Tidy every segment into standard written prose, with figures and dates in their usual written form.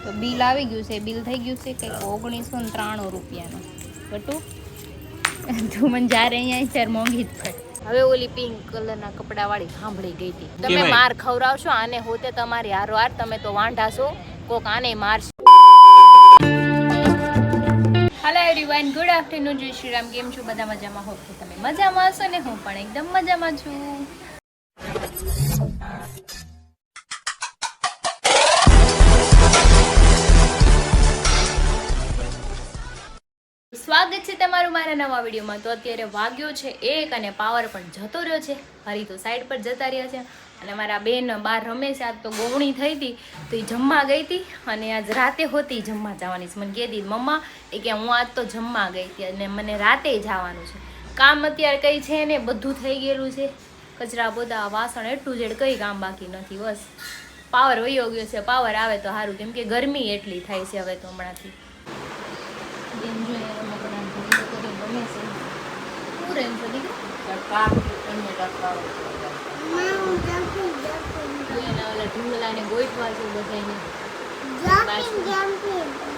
તો બિલ આવી ગયું છે, બિલ થઈ ગયું છે કંઈક 1993 રૂપિયાનું. બટું તું મને જ્યારે અહીંયા ત્યારે મોંઘી જ થાય. હવે ઓલી પિંક કલરના કપડાવાળી સાંભળી ગઈ હતી. તમે માર ખવડાવશો આને હોતે તમારી હારવાર, તમે તો વાંઢા છો, કોક આને મારશે. હેલો એવરીવન, ગુડ આફ્ટરનૂન, જય શ્રી રામ. કેમ છો બધા? મજામાં હો તો તમે મજામાં હશો ને હું પણ એકદમ મજામાં છું. સ્વાગત છે તમારું મારા નવા વિડીયોમાં. તો અત્યારે વાગ્યો છે 1 અને પાવર પણ જતો રહ્યો છે. હરી તો સાઈડ પર જતા રહ્યા છે અને મારા બેન બહાર રમે છે. આજ તો ગોવણી થઈ હતી તો એ જમવા ગઈ હતી અને આજ રાતે હોતી જમવા જવાની છે. મને કહેતી મમ્મા કે હું આજ તો જમવા ગઈ હતી અને મને રાતે જવાનું છે. કામ અત્યારે કંઈ છે ને, બધું થઈ ગયેલું છે, કચરા બધા વાસણ એટલું જ, કંઈ કામ બાકી નથી. બસ પાવર વયો ગયો છે. પાવર આવે તો સારું, કેમ કે ગરમી એટલી થાય છે હવે તો હમણાંથી.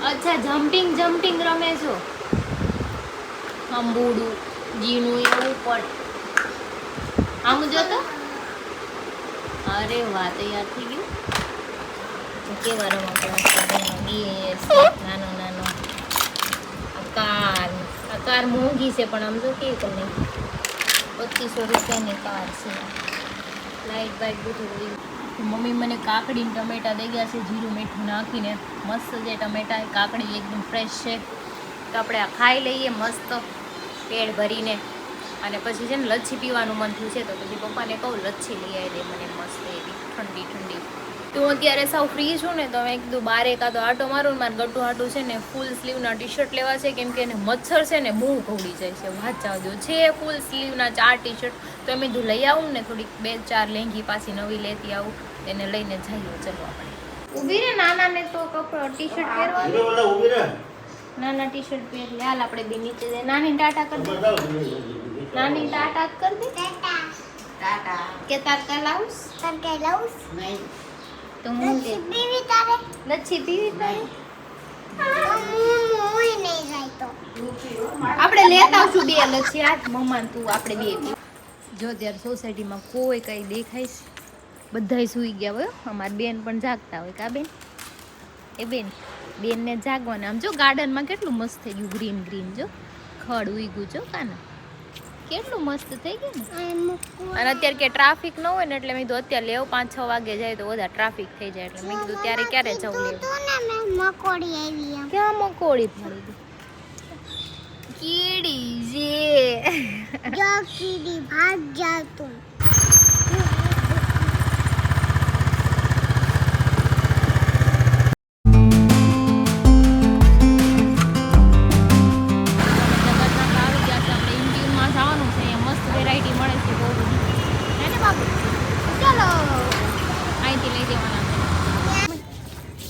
અચ્છા, જમ્પિંગ રમે છો? અંબુડું જીનું એવું પણ આમ જોતો. અરે વાત યાદ થઈ ગયું. કેવા રમતો નાનો કાર મોંઘી છે પણ આમ જો કેવી તમને 2500 રૂપિયાની કાર છે. લાઈટ બાઈટ બધું. મમ્મી મને કાકડી ટમેટા દઈ ગયા છે, જીરું મીઠું નાખીને. મસ્ત છે ટમેટા, કાકડી એકદમ ફ્રેશ છે. તો આપણે આ ખાઈ લઈએ મસ્ત પેટ ભરીને. અને પછી છે ને લચ્છી પીવાનું મન થયું છે તો પછી પપ્પાને કહું લચ્છી લઈ આવી દે મને મસ્ત એવી ઠંડી ઠંડી. તો હું અત્યારે સાવ ફ્રી છું ને, તો મેં કીધું બાર એકાદો આટો મારું. મારે ગટુ આટું છે ને ફૂલ સ્લીવના ટી શર્ટ લેવા છે, કેમ કે એને મચ્છર છે ને બહુ કવડી જાય છે. વાત ચાવજો છે ફૂલ સ્લીવના 4 ટી શર્ટ, તો એમ કીધું લઈ આવું ને, થોડીક 2-4 લેંગી પાછી નવી લેતી આવું, એને લઈને જઈએ. ચલો આપણે ઊભી રે. નાનાને તો કપડો ટી શર્ટ પહેરવાનું, નાના ટી શર્ટ પહેર લે. હાલ આપણે બે નીચે જાય. નાની ટાટા કરી દે, નાની ટાટા કરી દે. ટાટા કે તાર કલાઉસ નહીં તો હું પીવી તારે લચ્છી પીવી તારે. આપણે લેતા આવશું 2 લચ્છી. આ મમ્મા તું આપણે 2 પી. જો ત્યારે સોસાયટીમાં કોઈ કઈ દેખાય છે, બધાય સૂઈ ગયા હોય. અમારી બેન પણ જાગતા હોય. કા બેન? એ બેનને જાગવાના. આમ જો ગાર્ડનમાં કેટલું મસ્ત થઈ ગયું, ગ્રીન ગ્રીન. જો ખડ ઉગ્યું, જો કાના કેટલું મસ્ત થઈ ગયું ને. અને અત્યારે કે ટ્રાફિક ન હોય ને, એટલે મેં કીધું અત્યારે લેવું. 5-6 વાગે જાય તો બધા ટ્રાફિક થઈ જાય, એટલે મેં કીધું ત્યારે ક્યારે જવું લેવું. ક્યાં મકોડી પડી ગઈ? કીડી જે કીડી ભાગ જા તું.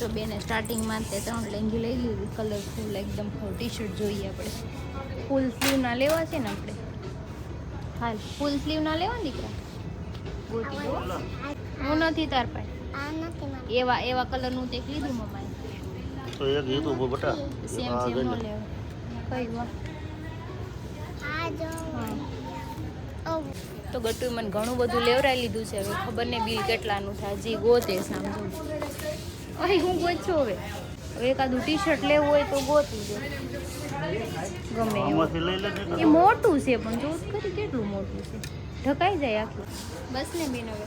તો બેને સ્ટાર્ટિંગમાં તે 3 લેંગી લઈ લીધી કલરફુલ એકદમ. ટી શર્ટ જોઈએ આપણે. ફૂલ સ્લીવના લેવા છે ને આપણે. હાલ ફૂલ સ્લીવના લેવા ને દીકરા. ગોતી દો. હું નથી તાર પાસે એવા કલરનું તે લીધું મમ્માએ. તો એક લીધું બટા. સેમ નો લેવા. કઈ વા તો ગટુ મને ઘણું બધું લેવરાઈ લીધું છે. હવે ખબર ને બિલ કેટલાનું થાય. હજી ગોતે સમજો. અહીં હું ગોતશું હવે એકાદું ટી શર્ટ લેવું હોય તો ગોતું દે. ગમે એ મોટું છે પણ જો ખરી કેટલું મોટું છે, ઢકાઈ જાય આખું. બસ ને બેન હવે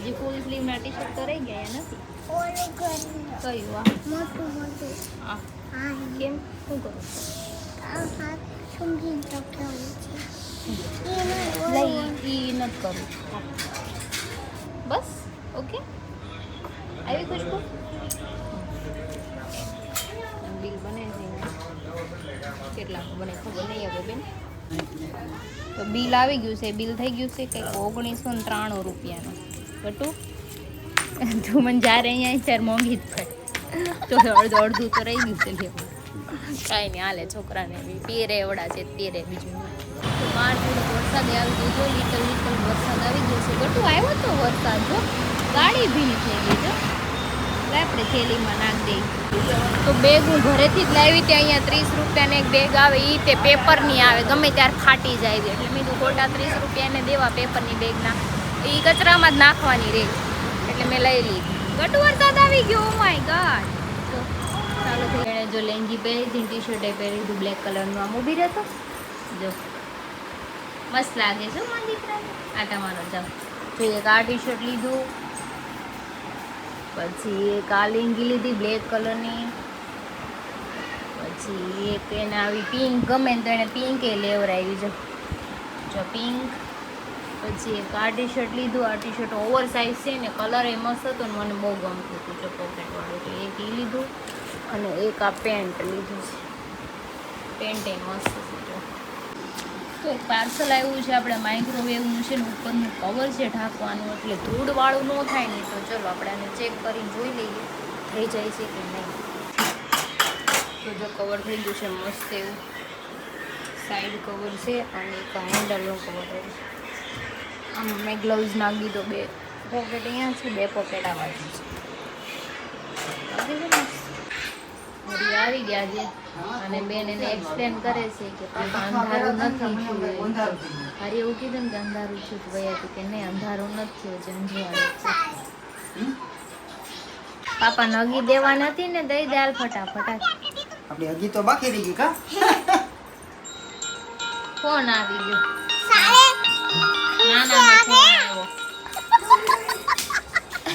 હજી ફૂલ સ્લીવના ટી શર્ટ તો રહી ગયા નથી. કયું આ કેમ શું કરું? લઈ ઈ નથી કરું. બસ ઓકે. આવી ખુશબુ બિલ બને છે કેટલા બને ખબર નહીં હવે બેન. તો બિલ આવી ગયું છે, બિલ થઈ ગયું છે કંઈક 1993 રૂપિયાનું. બટું તું મને જ્યારે અહીંયા ત્યારે મોંઘી જ પડે. તો અડધું તો રહી ગયું છે લેવું. કાંઈ નહીં હાલે, છોકરાને બી તેરે એવડા છે તેરે. બીજું તો બહાર થોડોક વરસાદ આવી ગયો, લિટલ વરસાદ આવી ગયો છે. ગટુ આવ્યો તો વરસાદ જો ગાડી ભીની થઈ ગઈ છે. એટલે આપણે થેલીમાં નાખી દઈએ. તો બેગ હું ઘરેથી જ લાવી હતી. અહીંયા 30 રૂપિયાને એક બેગ આવે, એ તે પેપરની આવે, ગમે ત્યારે ફાટી જાય છે. એટલે મેં તો ખોટા 30 રૂપિયાને દેવા પેપરની બેગના, એ કચરામાં જ નાખવાની રહે. એટલે મેં લઈ લીધી. ગટુ વરસાદ આવી ગયો. Oh my God. તો ચાલો એણે જો લેંગી પહેરી હતી, ટી શર્ટે પહેરી હતું બ્લેક કલરનું. આમ ઊભી રહેતો જો મસ્ત લાગે છે મારા દીકરાને. આટા મારો જાવ. તો એક આ ટી શર્ટ લીધું, પછી એક આ લેંગી લીધી બ્લેક કલરની, પછી એક એને આવી પિંક ગમે ને તો એને પિંક એ લેવરાવી જો પિંક. પછી એક આ ટી શર્ટ લીધું. આ ટી શર્ટ ઓવર સાઇઝ છે ને કલર એ મસ્ત હતો ને મને બહુ ગમતું હતું જો પોકેટવાળું, તો એક એ લીધું. અને એક આ પેન્ટ લીધું છે. પેન્ટ એ મસ્ત છે જો. તો એક પાર્સલ આવ્યું છે આપણે માઇક્રોવેવનું છે ને, ઉપરનું કવર છે ઢાંકવાનું, એટલે ધૂળવાળું ન થાય ને. તો ચલો આપણે આને ચેક કરીને જોઈ લઈએ થઈ જાય છે કે નહીં. તો જો કવર થઈ ગયું છે મસ્ત એવું. સાઈડ કવર છે અને એક હેન્ડલનું કવર છે. આમ મેં ગ્લવ્સ નાખી દીધો. બે પોકેટ અહીંયા છે, બે પોકેટ આ બાજુ છે. હરી આવી ગયા છે અને બેન એને એક્સપ્લેન કરે છે કે પાપા અંધારું નથી થયું. હરી એવું કીધું ને કે અંધારું છું, તો ભાઈ હતું કે નહીં અંધારું નથી થયું છે, અંજવાળું છે. પાપા નગી દેવા નથી ને, દઈ દે ફટાફટ. આપણી હજી તો બાકી રહી ગયું કા. ફોન આવી ગયો. ના ફોન આવ્યો.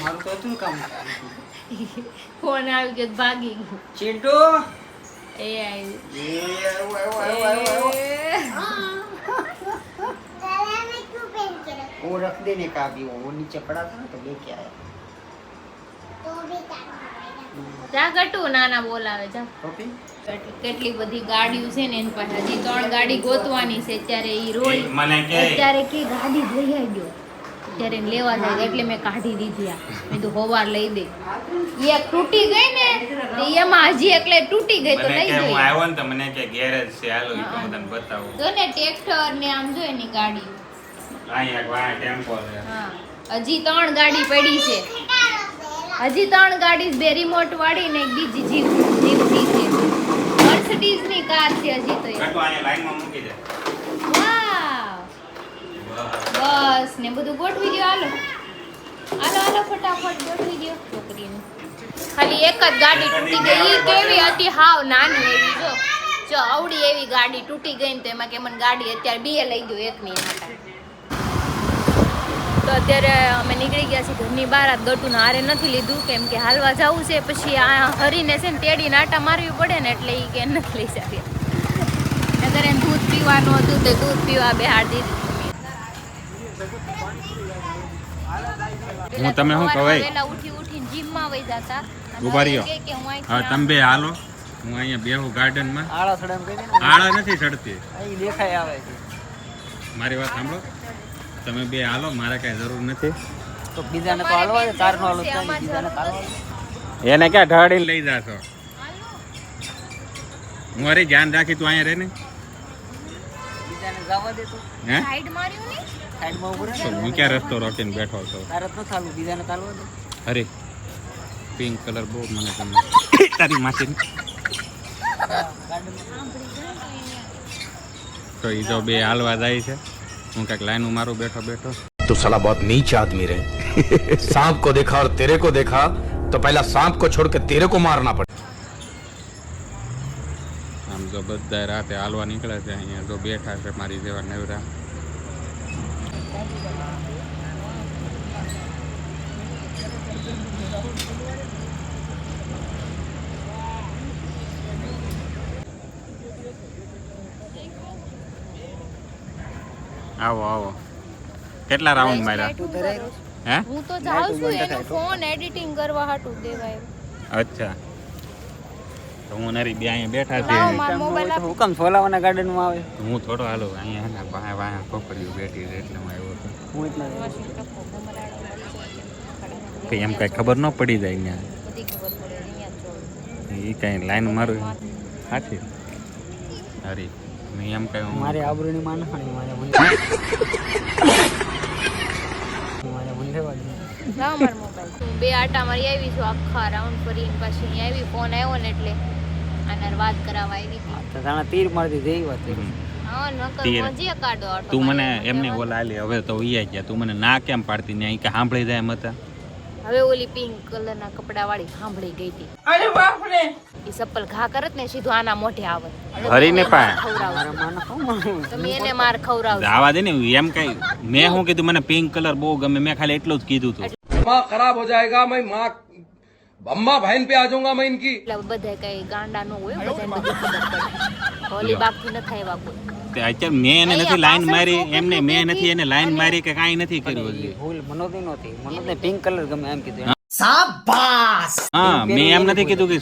મારું તો હતું કામ. ફોન આવી ગયો ભાગી ગયું. ચિંટુ એ આવ્યું. वो रख देने का अभी वो नीचे पड़ा था ना तो लेके आया. જા ગટુ નાના બોલાવે જા. टोपी કેટલી બધી ગાડીઓ છે ને એની પાસે. હજી 3 ગાડી ગોતવાની છે. અત્યારે ઈ રોઈ મને કે અત્યારે કે ગાડી લઈ આવ્યો, અત્યારે એને લેવા જાય એટલે મેં કાઢી દીધી. આ મેં તો હોવાર લઈ દે. એક તૂટી ગઈ ને તો એમાં હજી એકલે તૂટી ગઈ તો મને લઈ કે હું ગઈ. આવ્યો ને તો મને કે ગેરેજ છે, હાલો ઈ તો હું તને બતાવું. જો ને ટ્રેક્ટર ને આમ જો એની ગાડી. અહીંયા વાહ ટેમ્પો છે. હા હજી 3 ગાડી પડી છે. હજી 3 ગાડી, 2 રિમોટ વાળી ને એક બીજી જીપસી છે. મર્સિડીઝ ની કાર છે હજી તો. કટુ અહીંયા લાઈનમાં મૂકી દે. વાવ બસ ને બધું ગોઠવી દો. હાલો હાલો ફટાફટ ગોઠવી દો. છોકરીને ખાલી એક જ ગાડી તૂટી ગઈ. ઈ કેવી હતી હાવ નાની એવી. જો આવડી એવી ગાડી તૂટી ગઈ ને તો એમાં કે મને ગાડી અત્યારે 2 લઈ ગયો એકની હાટા. તો અત્યારે અમે નીકળી ગયા છીએ ઘરની બહાર. આ ગટુને હારે નથી લીધું કેમ કે હાલવા જવું છે. પછી આ હરીને છે ને તેડી નાટા મારવી પડે ને, એટલે એ કે નથી લઈ શકે. નગર એને દૂધ પીવાનું હતું તો દૂધ પીવા બેહાડ દીધું. હું તમે શું કહેવાય? પહેલા ઉઠીને જીમમાં વઈ જતા. ઉભા રહ્યો. હા તમે બે હાલો, હું અહીંયા બેહું ગાર્ડનમાં. આળા સડમ કહી દે ને. આળા નથી ચડતી. અહીં દેખાય આવે છે. મારી વાત સાંભળો, તમે બે હાલો, મારે કઈ જરૂર નથી. તો બીજાને તો હાલવા દે, તારનો હાલો તો બીજાને હાલવા દે. એને ક્યાં ઢાળીને લઈ જાશો? હું અરે ધ્યાન રાખી તું અહીંયા રહે ને. બીજાને જવા દે તો. હે સાઈડ માર્યું ને સાઈડમાં ઉભો રહે. તો હું ક્યાં રસ્તો રોકીને બેઠો છો? તારે તો ચાલુ, બીજાને ચાલવા દે. અરે પિંક કલર બહુ મને ગમે. તારી માસી તો એ જો બે હાલવા જાય છે. હું કઈક લાઈન મારું બેઠો બેઠો. तो साला बहुत नीच आदमी रहे. सांप को देखा और तेरे को देखा तो पहला सांप को छोड़ के तेरे को मारना पड़ा. આમ જો બધા રાતે હાલવા નીકળે છે. અહીંયા જો બેઠા છે મારી જેવા નવરા. આવો આવો. કેટલા રાઉન્ડ માર્યા? હે હું તો જાઉં છું એનો ફોન એડિટિંગ કરવા હાટું દેવાય. અચ્છા તો હું નરી બે અહીંયા બેઠા લાવો છે. મારો મોબાઈલ આપ. હુકમ સોલાવાના ગાર્ડનમાં આવે. હું થોડો હાલો અહીંયા હે ને વાહ વાહ ખોપરીઓ બેઠી છે એટલે હું આવ્યો હતો. હું એટલા કે એમ કઈ ખબર ન પડી જાય ત્યાં. બધી ખબર પડે અહીંયા જ એ કઈ લાઈન મારું સાચી હરી મેં એમ કઈ મારે આબરૂની માન નહીં. મારે ભૂલ મારે ભૂલ રહેવા દે. લાવ મારો મોબાઈલ. હું 2 આટા મારી આવી છું આખા રાઉન્ડ ફરીને પછી અહીં આવી ફોન આવ્યો ને એટલે આનાર વાત કરાવવા આવી હતી. તો તાણા તીર મારી દીધી વાત હા નકર તીર. મજે કાઢો આટો તું મને મારીને એમને જવાનું. ઓલા આલી હવે તો ઈ ગયા તું મને ના કેમ પાડતી ને અહીં કે સાંભળી જાય એમ હતા. હવે ઓલી પિંક કલરના કપડા વાળી સાંભળી ગઈ હતી. અરે બાપ રે ઈ સપ્પલ ઘા કરત ને સીધું આના મોઢે આવે. હરીને પાય. મારા માને કહું તમે એને માર ખવડાવશો. આવા દે ને એમ કઈ મેં શું કીધું મને પિંક કલર બહુ ગમે મેં ખાલી એટલું જ કીધું તું. दिमाग खराब हो जाएगा मैं माँ अम्मा बहन पे आ जाऊंगा मैं इनकी એટલે બધા કઈ ગાંડા નો હોય બધાને બધી ખબર પડે. ઓલી બાપથી ન થાય એવા કોઈ. તે અત્યારે મેં એને નથી લાઈન પાછળ મારી છોકરી એમને મેં બેઠી નથી એને લાઈન મારી કે કાંઈ નથી કર્યું ઈ હજી. ભૂલ મનોજની નહોતી મનોજને પિંક કલર ગમે એમ કીધું હા મેં એમ નથી કીધું કે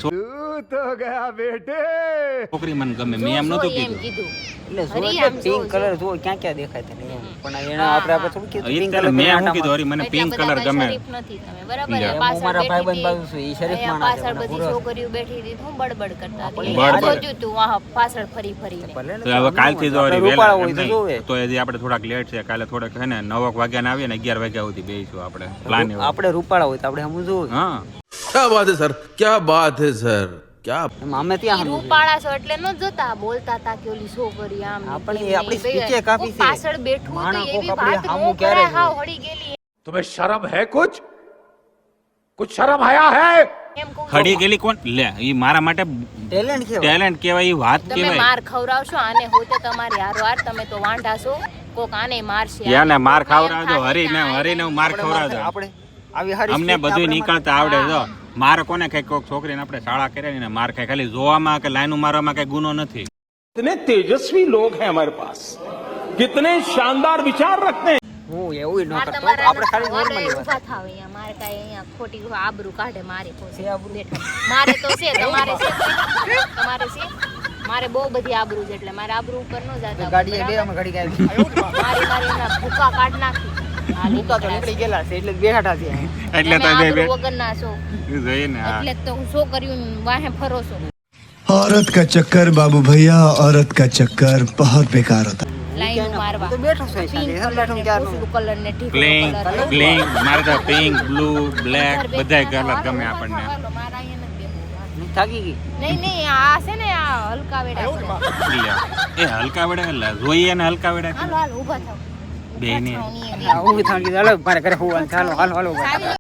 છોકરી મને ગમે મેં એમ નતું જો એમ કીધું. કીધું. એટલે જો હરી એટલે આમ પિંક જો, કલર જો ક્યાં ક્યાં દેખાય તને એમ. પણ એને આપણે થોડું કીધું પિંક અત્યારે કલર મેં શું કીધું હરી મને એટલા પિંક બધા કલર કાંઈ ગમે. શરીફ નથી તમે બરાબર લે. આ હું પાછળ મારા બેઠી ભાઈબંધ હતી. બાજુ છું ઈ શરીફ અહીંયા માણસ છે, પાછળ મને બધી પૂરો છોકરીઓ બેઠી હતી હું બડબડ કરતા હતી. બડબડ. જોયું તું વાહ પાછળ ફરી ફરીને. ભલે ને તો હવે કાલથી તો હરી રૂપાળા વહેલા હોય તો એમ જોવે નહીં. તો હજી આપણે થોડાક લેટ છે કાલે થોડાક છે ને 9 વાગ્યા આવીએ ને 11 વાગ્યા સુધી બેસીશું આપણે પ્લાન એવો. આપણે રૂપાળા હોય તો આપણે સમજવું હા क्या बात है सर क्या बात है सर क्या એમ અમે ત્યાં ઈ સમજવું રૂપાળા છો એટલે ન જોતા બોલતા તા કે ઓલી છોકરી આમ ને આપણે- તેમ ને. આપણી ભાઈ, speech એ કાપી કોક છે. પાછળ બેઠું માણસ હતું એવી કોક આપણે વાત હામું નો ક્યારે કરાય, હાવ જોવે? હળી ગયેલી तुम्हें शर्म है कुछ शर्म आया है એમ કહું છું. ખડી ગયેલી કોણ લે ઈ મારા માટે ટેલેન્ટ છે ટેલેન્ટ કહેવાય ઈ વાત તમે કહેવાય. માર ખવડાવશો આને હોતે તમારી હારોહાર તમે તો વાંઢા છો કોક આને મારશે યાને આને માર કોક એમ ખવડાવજો થાય હરીને કે આને હરીને હું માર ખવડાવજો. આપણે આવી હારી અમને street બધું આપણે નીકળતા આવડે જો મારે કોને કઈ કોક છોકરીને આપણે શાળા કર્યા ને માર ખાય ખાલી જોવામાં કે લાઈન મારવામાં કઈ ગુનો નથી. कितने तेजस्वी लोग हैं हमारे पास कितने शानदार विचार रखते हैं હું એવું ન માર કરતો તમારા આપણે ખાલી વારે નોર્મલી વાત ઊભા થાવ અહીંયા મારે કાંઈ અહીંયા ખોટી આબરૂ કાઢે મારે કોઈ છે આબરૂ? બેઠા. મારે તો છે તમારે છે કોઈ? તમારે છે મારે બહુ બધી આબરૂ છે એટલે મારે આબરૂ ઉપર ન જાતા ગાડીએ બે અમે ગાડી ગાડી મારી એના ભૂકા કાઢ નાખી આ મૂકા તો નીકળી ગયેલા છે એટલે બેઠા છે એટલે તમે તો બે આબરૂ વગરના છો જોઈએ ને હા. એટલે જ તો હું છોકરીઓને વાહે ફરો છો औरत का चक्कर बाबू भैया औरत का चक्कर बहुत बेकार होता है લાઈન મારવા તો બેઠો છે પિંક સાંજે બેઠો કલર ક્યારનો ને કલર ને ઠીક પિંક કલર પિંક મારે તો પિંક બ્લુ બ્લેક બધાય કલર ગમે આપણને. મારા અહીંયા નથી બેહવું. થાકી ગઈ નહીં નહીં આ છે ને આ હલકા વેડા છે. એ હલકા વેડા જોઈએ ને હલકા વેડા હાલો હાલો ઊભા થાવ બેયને. ઊભા થાવ, નહીં, નહીં. હું થાકી હાલો મારે ઘરે હોવાનું ચાલો હાલો હાલો ચાવી